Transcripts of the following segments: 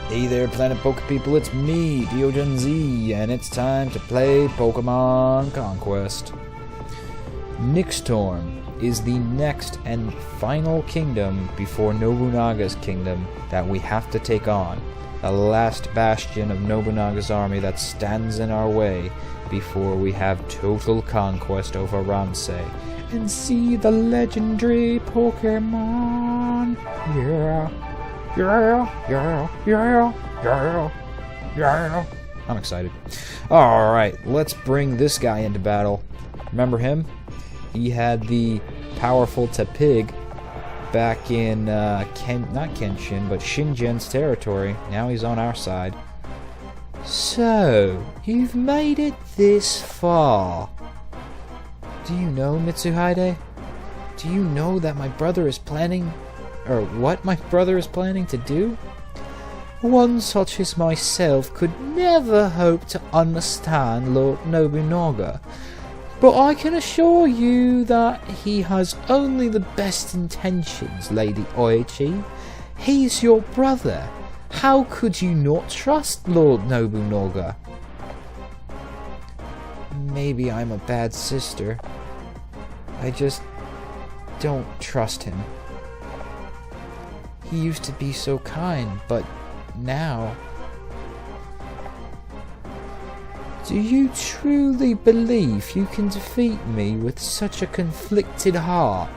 Hey there, Planet Poke People, it's me, Diogen Z, and it's time to play Pokemon Conquest. Nixtorm is the next and final kingdom before Nobunaga's kingdom that we have to take on. The last bastion of Nobunaga's army that stands in our way before we have total conquest over Ransei and see the legendary Pokemon. Yeah. I'm excited. Alright, let's bring this guy into battle. Remember him? He had the powerful Tepig back in, not Kenshin, but Shingen's territory. Now he's on our side. So, you've made it this far. Do you know, Mitsuhide? Do you know that my brother is planning... or what my brother is planning to do? One such as myself could never hope to understand Lord Nobunaga, but I can assure you that he has only the best intentions, Lady Oichi. He's your brother. How could you not trust Lord Nobunaga? Maybe I'm a bad sister. I just don't trust him. He used to be so kind, but now... Do you truly believe you can defeat me with such a conflicted heart?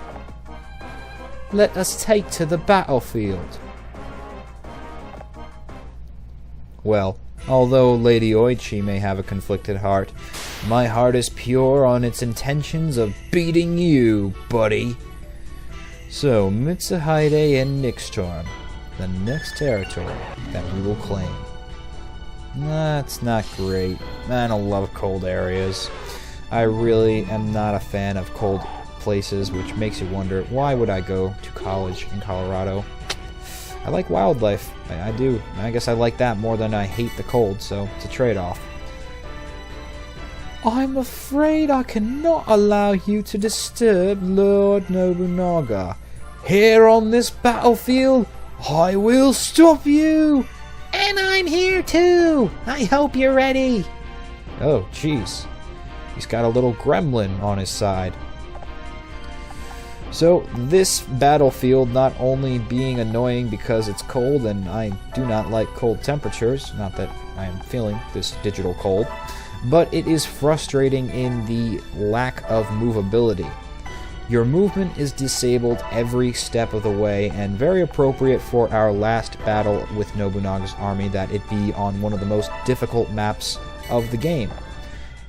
Let us take to the battlefield. Well, although Lady Oichi may have a conflicted heart, my heart is pure on its intentions of beating you, buddy. So, Mitsuhide and Nixtorm, the next territory that we will claim. That's not great. I don't love cold areas. I really am not a fan of cold places, which makes you wonder, why would I go to college in Colorado? I like wildlife. I do. I guess I like that more than I hate the cold, so it's a trade-off. I'm afraid I cannot allow you to disturb Lord Nobunaga. Here on this battlefield, I will stop you! And I'm here too! I hope you're ready! Oh, jeez. He's got a little gremlin on his side. So, this battlefield not only being annoying because it's cold, and I do not like cold temperatures, not that I am feeling this digital cold, but it is frustrating in the lack of movability. Your movement is disabled every step of the way, and very appropriate for our last battle with Nobunaga's army that it be on one of the most difficult maps of the game.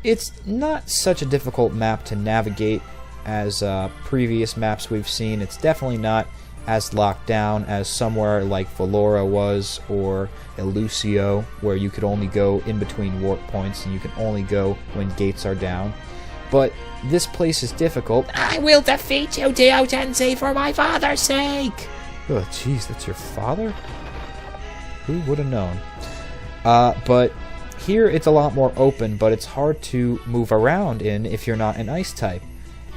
It's not such a difficult map to navigate as previous maps we've seen. It's definitely not as locked down as somewhere like Valora was, or Elusio, where you could only go in between warp points and you can only go when gates are down. But this place is difficult. I will defeat you, Diogenzi, for my father's sake! Oh, jeez, that's your father? Who would have known? But here it's a lot more open, but it's hard to move around in if you're not an ice type.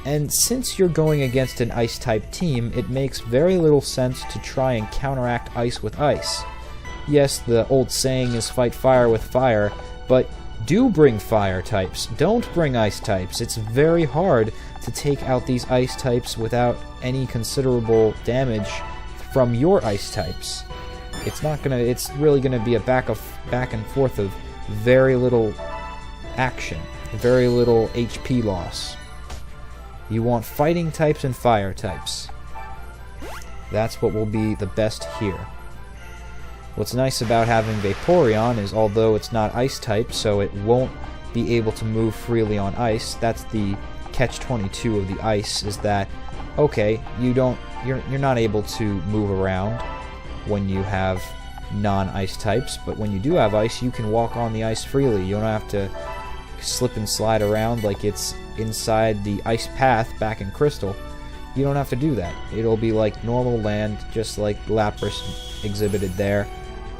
And since you're going against an ice-type team, it makes very little sense to try and counteract ice with ice. Yes, the old saying is fight fire with fire, but do bring fire types. Don't bring ice types. It's very hard to take out these ice types without any considerable damage from your ice types. It's really gonna be a back and forth of very little action, very little HP loss. You want fighting types and fire types. That's what will be the best here. What's nice about having Vaporeon is, although it's not ice type, so it won't be able to move freely on ice. That's the catch-22 of the ice, is that, okay, you're not able to move around when you have non-ice types, but when you do have ice, you can walk on the ice freely. You don't have to slip and slide around like it's inside the ice path back in Crystal. You don't have to do that. It'll be like normal land, just like Lapras exhibited there,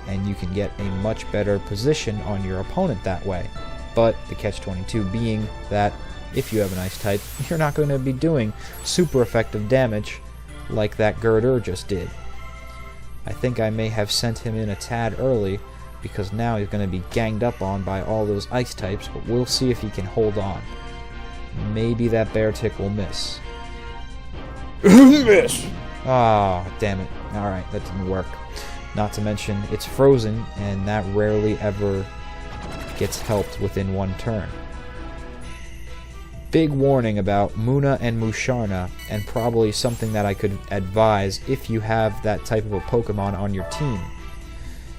and you can get a much better position on your opponent that way. But the catch-22 being that if you have an ice type, you're not going to be doing super effective damage like that Girder just did. I think I may have sent him in a tad early, because now he's going to be ganged up on by all those ice types, but we'll see if he can hold on. Maybe that bear tick will miss. Miss! Ah, damn it. Alright, that didn't work. Not to mention, it's frozen, and that rarely ever gets helped within one turn. Big warning about Muna and Musharna, and probably something that I could advise if you have that type of a Pokemon on your team.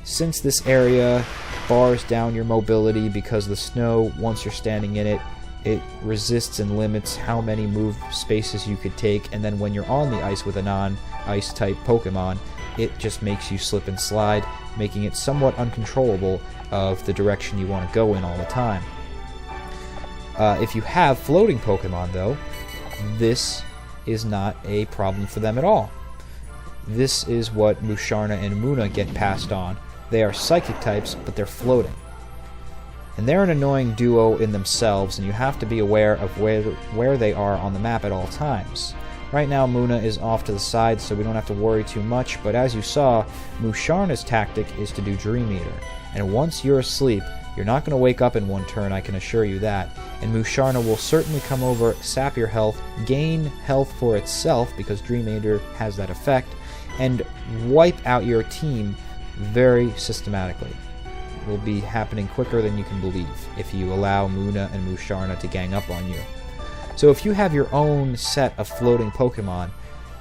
Since this area bars down your mobility because the snow, once you're standing in it, it resists and limits how many move spaces you could take, and then when you're on the ice with a non-ice type Pokemon, it just makes you slip and slide, making it somewhat uncontrollable of the direction you want to go in all the time. If you have floating Pokemon, though, this is not a problem for them at all. This is what Musharna and Muna get passed on. They are psychic types, but they're floating. And they're an annoying duo in themselves, and you have to be aware of where they are on the map at all times. Right now, Muna is off to the side, so we don't have to worry too much, but as you saw, Musharna's tactic is to do Dream Eater. And once you're asleep, you're not going to wake up in one turn, I can assure you that. And Musharna will certainly come over, sap your health, gain health for itself, because Dream Eater has that effect, and wipe out your team very systematically. It will be happening quicker than you can believe if you allow Muna and Musharna to gang up on you. So if you have your own set of floating Pokemon,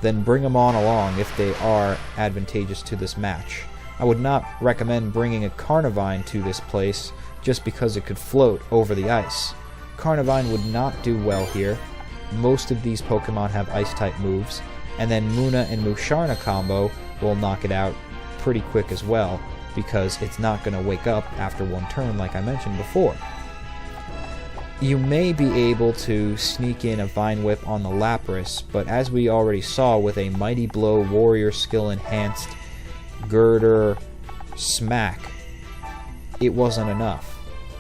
then bring them on along if they are advantageous to this match. I would not recommend bringing a Carnivine to this place just because it could float over the ice. Carnivine would not do well here. Most of these Pokemon have Ice-type moves, and then Muna and Musharna combo will knock it out pretty quick as well, because it's not going to wake up after one turn like I mentioned before. You may be able to sneak in a Vine Whip on the Lapras, but as we already saw with a Mighty Blow Warrior Skill Enhanced Girder Smack, it wasn't enough.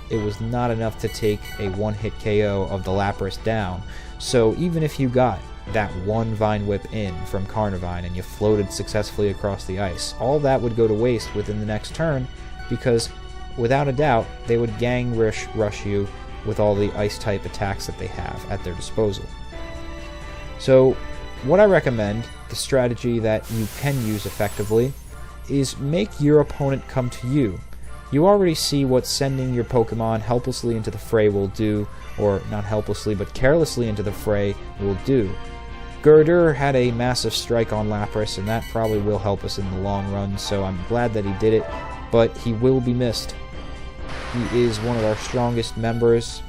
It was not enough to take a one-hit KO of the Lapras down, so even if you got that one Vine Whip in from Carnivine and you floated successfully across the ice, all that would go to waste within the next turn, because without a doubt they would gang rush you with all the ice type attacks that they have at their disposal. So what I recommend, the strategy that you can use effectively, is make your opponent come to you. You already see what sending your Pokemon helplessly into the fray will do, or not helplessly but carelessly into the fray will do. Girder had a massive strike on Lapras, and that probably will help us in the long run, so I'm glad that he did it, but he will be missed. He is one of our strongest members.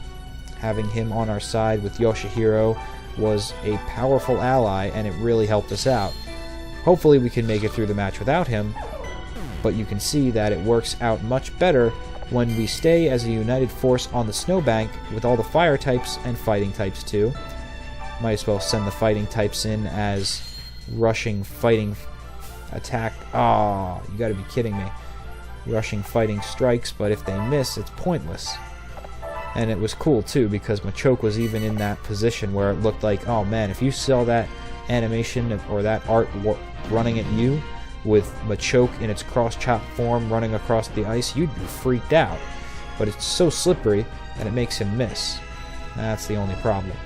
Having him on our side with Yoshihiro was a powerful ally, and it really helped us out. Hopefully we can make it through the match without him, but you can see that it works out much better when we stay as a united force on the snowbank with all the fire types and fighting types too. Might as well send the fighting types in as rushing fighting attack. Ah, you gotta be kidding me. Rushing fighting strikes, but if they miss, it's pointless. And it was cool too, because Machoke was even in that position where it looked like, oh man, if you saw that animation or that art running at you with Machoke in its cross-chop form running across the ice, you'd be freaked out. But it's so slippery that it makes him miss. That's the only problem.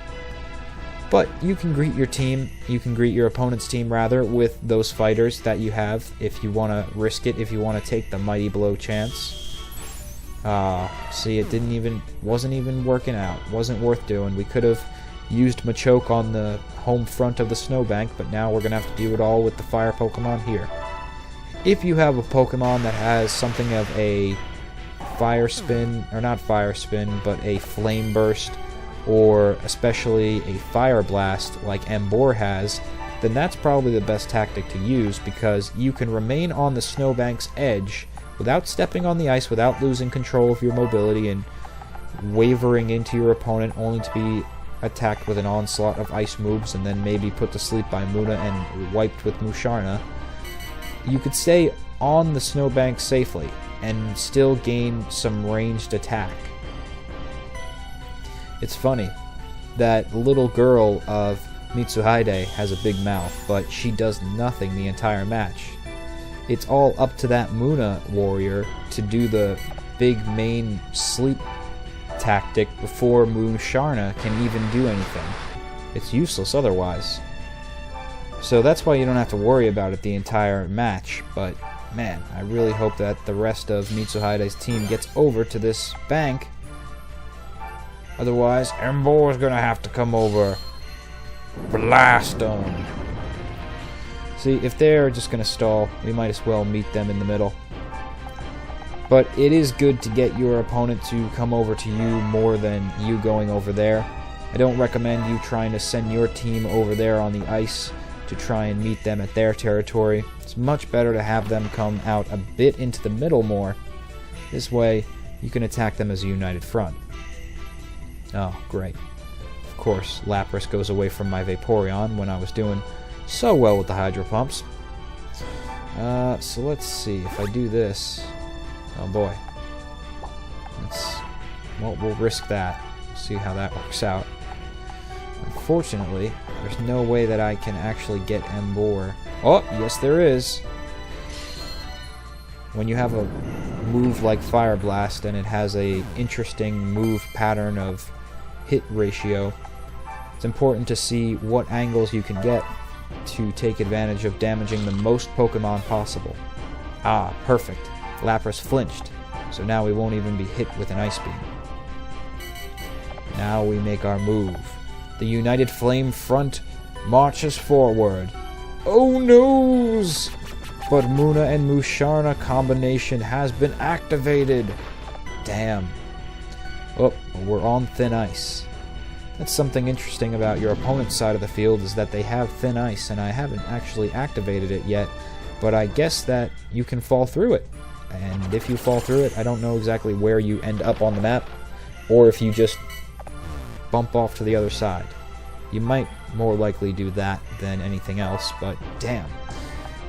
But you can greet your team, you can greet your opponent's team rather, with those fighters that you have if you want to risk it, if you want to take the Mighty Blow chance. See, it wasn't even working out. Wasn't worth doing. We could have used Machoke on the home front of the snowbank, but now we're going to have to do it all with the fire Pokemon here. If you have a Pokemon that has something of a Fire Spin, or not Fire Spin, but a Flame Burst, or especially a Fire Blast like Emboar has, then that's probably the best tactic to use, because you can remain on the snowbank's edge without stepping on the ice, without losing control of your mobility and wavering into your opponent only to be attacked with an onslaught of ice moves and then maybe put to sleep by Muna and wiped with Musharna. You could stay on the snowbank safely and still gain some ranged attack. It's funny, that little girl of Mitsuhide has a big mouth, but she does nothing the entire match. it's all up to that Muna warrior to do the big main sleep tactic before Musharna can even do anything. It's useless otherwise. So that's why you don't have to worry about it the entire match, but man, I really hope that the rest of Mitsuhide's team gets over to this bank. Otherwise, Embor's gonna have to come over. Blast them! See, if they're just gonna stall, we might as well meet them in the middle. But it is good to get your opponent to come over to you more than you going over there. I don't recommend you trying to send your team over there on the ice to try and meet them at their territory. It's much better to have them come out a bit into the middle more. This way, you can attack them as a united front. Oh, great. Of course, Lapras goes away from my Vaporeon when I was doing so well with the Hydro Pumps. So let's see, if I do this... Oh boy. Well, we'll risk that. See how that works out. Unfortunately, there's no way that I can actually get Embor. Oh, yes there is. When you have a move like Fire Blast and it has a interesting move pattern of hit ratio, it's important to see what angles you can get to take advantage of damaging the most Pokemon possible. Ah, perfect. Lapras flinched, so now we won't even be hit with an Ice Beam. Now we make our move. The United Flame front marches forward. Oh noes! But Muna and Musharna combination has been activated. Damn. Oh, we're on thin ice. That's something interesting about your opponent's side of the field, is that they have thin ice, and I haven't actually activated it yet, but I guess that you can fall through it. And if you fall through it, I don't know exactly where you end up on the map, or if you just bump off to the other side. You might more likely do that than anything else, but damn.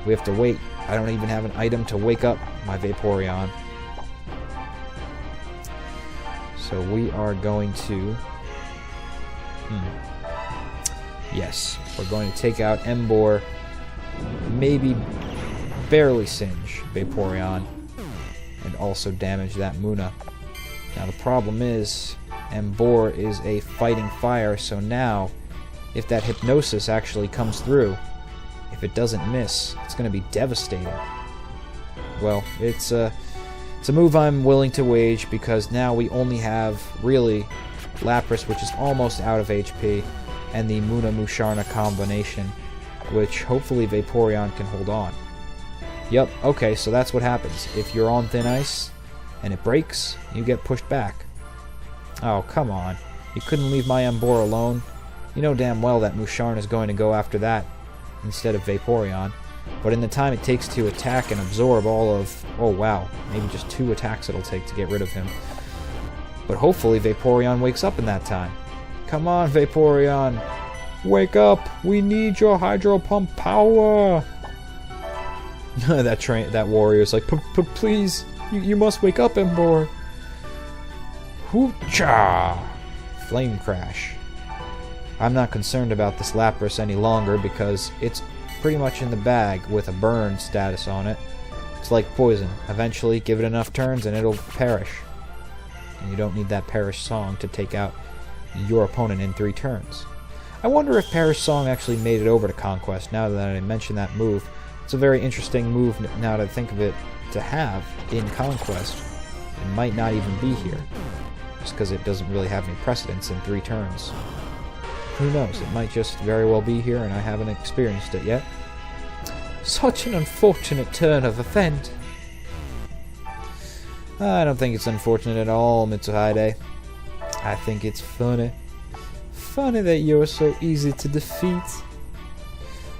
We have to wait. I don't even have an item to wake up my Vaporeon. So we are going to... Yes, we're going to take out Embor, maybe barely singe Vaporeon, and also damage that Muna. Now the problem is, Embor is a fighting fire, so now, if that Hypnosis actually comes through, if it doesn't miss, it's going to be devastating. Well, it's a move I'm willing to wage, because now we only have, really, Lapras, which is almost out of HP, and the Muna-Musharna combination, which hopefully Vaporeon can hold on. Yep, okay, so that's what happens. If you're on thin ice, and it breaks, you get pushed back. Oh, come on. You couldn't leave my Embor alone. You know damn well that Musharna is going to go after that instead of Vaporeon. But in the time it takes to attack and absorb all of... Oh, wow. Maybe just 2 attacks it'll take to get rid of him. But hopefully Vaporeon wakes up in that time. Come on, Vaporeon. Wake up. We need your Hydro Pump power. that warrior's like, please, you must wake up, Embor. Hoocha! Flame Crash. I'm not concerned about this Lapras any longer because it's pretty much in the bag with a burn status on it. It's like poison. Eventually, give it enough turns and it'll perish. And you don't need that Perish Song to take out your opponent in 3 turns. I wonder if Perish Song actually made it over to Conquest now that I mentioned that move. It's a very interesting move now to think of it to have in Conquest. It might not even be here, just because it doesn't really have any precedence in 3 turns. Who knows, it might just very well be here and I haven't experienced it yet. Such an unfortunate turn of event. I don't think it's unfortunate at all, Mitsuhide. I think it's funny. Funny that you're so easy to defeat.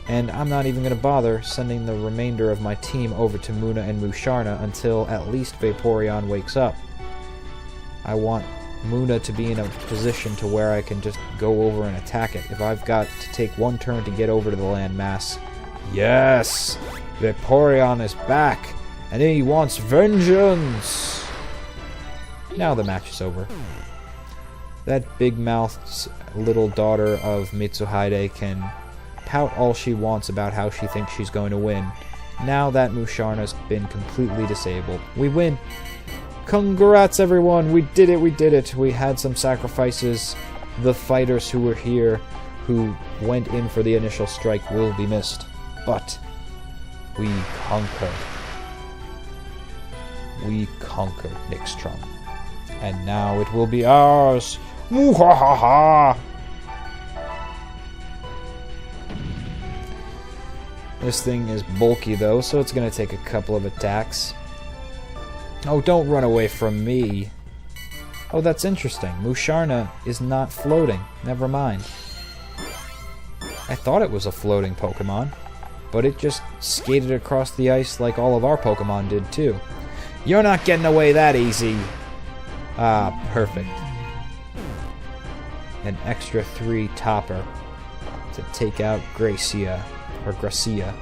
And I'm not even going to bother sending the remainder of my team over to Muna and Musharna until at least Vaporeon wakes up. I want Muna to be in a position to where I can just go over and attack it. If I've got to take 1 turn to get over to the landmass. Yes! Vaporeon is back! And he wants vengeance! Now the match is over. That big-mouthed little daughter of Mitsuhide can pout all she wants about how she thinks she's going to win. now that Musharna's been completely disabled. We win! Congrats, everyone! We did it, we did it! We had some sacrifices. The fighters who were here, who went in for the initial strike, will be missed. But we conquered. We conquered Nixtrum. And now it will be ours! Muhahaha! This thing is bulky though, so it's gonna take a couple of attacks. Oh, don't run away from me. Oh, that's interesting. Musharna is not floating. Never mind. I thought it was a floating Pokemon, but it just skated across the ice like all of our Pokemon did too. You're not getting away that easy. Ah, perfect. An extra 3 topper to take out Gracia. Or Gracia.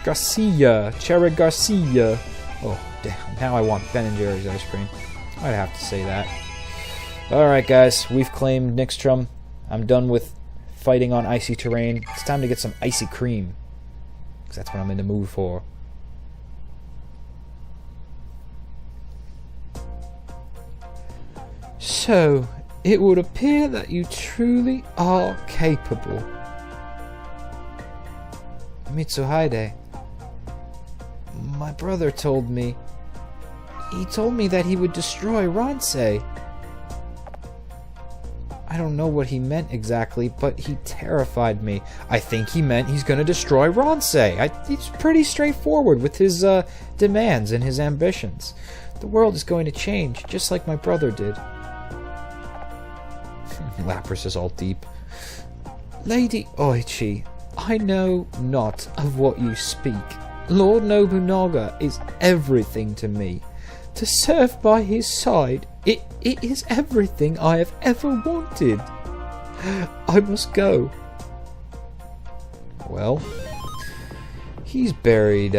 Garcia! Cherry Garcia! Oh, damn. Now I want Ben & Jerry's ice cream. I'd have to say that. Alright, guys. We've claimed Nixtrum. I'm done with fighting on icy terrain. It's time to get some icy cream. Because that's what I'm in the mood for. So, it would appear that you truly are capable. Mitsuhide. My brother told me. He told me that he would destroy Ronsei. I don't know what he meant exactly, but he terrified me. I think he meant he's gonna destroy Ronsei. He's pretty straightforward with his demands and his ambitions. The world is going to change, just like my brother did. Lapras is all deep. Lady Oichi, I know not of what you speak. Lord Nobunaga is everything to me. To serve by his side, it is everything I have ever wanted. I must go. Well, he's buried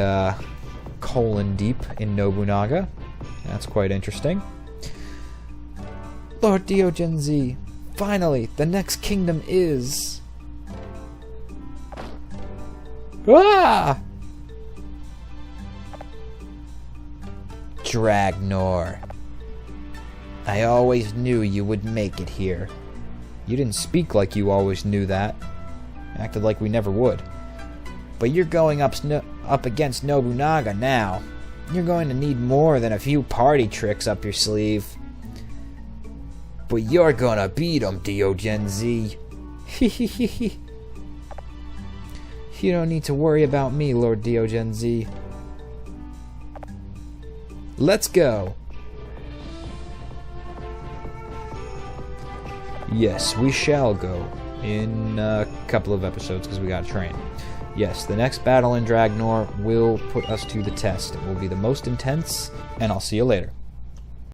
colon deep in Nobunaga. That's quite interesting. Lord Diogenzi, finally, the next kingdom is... Ah! Dragnor. I always knew you would make it here. You didn't speak like you always knew that. Acted like we never would. But you're going up against Nobunaga now. You're going to need more than a few party tricks up your sleeve. But you're gonna beat him, Diogenzi. You don't need to worry about me, Lord Diogenzi. Let's go. Yes, we shall go in a couple of episodes because we gotta train. Yes, the next battle in Dragnor will put us to the test. It will be the most intense, and I'll see you later.